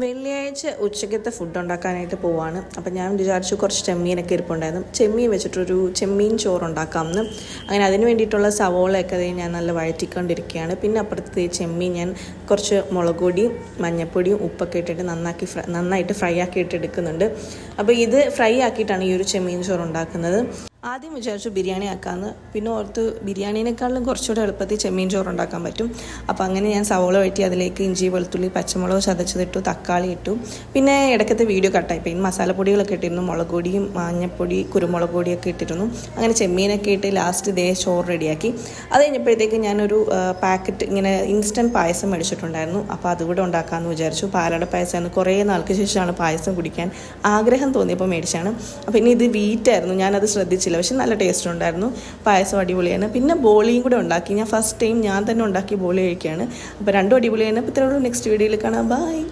വെള്ളിയാഴ്ച ഉച്ചക്കത്തെ ഫുഡ് ഉണ്ടാക്കാനായിട്ട് പോവാണ്. അപ്പം ഞാൻ വിചാരിച്ചു കുറച്ച് ചെമ്മീനൊക്കെ ഇരിപ്പുണ്ടായിരുന്നു. ചെമ്മീൻ വെച്ചിട്ടൊരു ചെമ്മീൻ ചോറുണ്ടാക്കാമെന്ന്. അങ്ങനെ അതിന് വേണ്ടിയിട്ടുള്ള സവോളയൊക്കെ ഞാൻ നല്ല വഴറ്റിക്കൊണ്ടിരിക്കുകയാണ്. പിന്നെ അപ്പുറത്ത് ചെമ്മീൻ ഞാൻ കുറച്ച് മുളക് പൊടിയും മഞ്ഞൾപ്പൊടിയും ഉപ്പൊക്കെ ഇട്ടിട്ട് നന്നായിട്ട് ഫ്രൈ ആക്കിയിട്ട് എടുക്കുന്നുണ്ട്. അപ്പോൾ ഇത് ഫ്രൈ ആക്കിയിട്ടാണ് ഈ ഒരു ചെമ്മീൻ ചോറ് ഉണ്ടാക്കുന്നത്. ആദ്യം വിചാരിച്ചു ബിരിയാണി ആക്കാമെന്ന്, പിന്നെ ഓർത്ത് ബിരിയാണീനേക്കാളും കുറച്ചുകൂടെ എളുപ്പത്തിൽ ചെമ്മീൻ ചോറ് ഉണ്ടാക്കാൻ പറ്റും. അപ്പോൾ അങ്ങനെ ഞാൻ സവോള വഴറ്റി അതിലേക്ക് ഇഞ്ചി വെളുത്തുള്ളി പച്ചമുളക് ചതച്ചതിട്ടു, തക്കാളി ഇട്ടു. പിന്നെ ഇടയ്ക്കത്തെ വീഡിയോ കട്ടായി, പിന്നെ മസാലപ്പൊടികളൊക്കെ ഇട്ടിരുന്നു, മുളക് പൊടിയും മഞ്ഞൾപ്പൊടി കുരുമുളക് പൊടിയൊക്കെ ഇട്ടിരുന്നു. അങ്ങനെ ചെമ്മീനൊക്കെ ഇട്ട് ലാസ്റ്റ് ചോറ് റെഡിയാക്കി. അത് കഴിഞ്ഞപ്പോഴത്തേക്ക് ഞാനൊരു പാക്കറ്റ് ഇങ്ങനെ ഇൻസ്റ്റൻറ്റ് പായസം മേടിച്ചിട്ടുണ്ടായിരുന്നു. അപ്പോൾ അതുകൂടെ ഉണ്ടാക്കാമെന്ന് വിചാരിച്ചു. പാലട പായസമാണ്, കുറേ നാൾക്ക് ശേഷമാണ് പായസം കുടിക്കാൻ ആഗ്രഹം തോന്നിയപ്പോൾ മേടിച്ചാണ്. അപ്പോൾ ഇനി ഇത് വീറ്റായിരുന്നു, ഞാനത് ശ്രദ്ധിച്ചില്ല. പക്ഷെ നല്ല ടേസ്റ്റ് ഉണ്ടായിരുന്നു, പായസം അടിപൊളിയാണ്. പിന്നെ ബോളിയും കൂടെ ഉണ്ടാക്കി. ഞാൻ ഫസ്റ്റ് ടൈം ഞാൻ തന്നെ ഉണ്ടാക്കി ബോളി കഴിക്കുകയാണ്. അപ്പോൾ രണ്ടും അടിപൊളിയാണ്. അപ്പോൾ ഇത്രയുള്ളൂ. നെക്സ്റ്റ് വീഡിയോയിൽ കാണാം. ബൈ.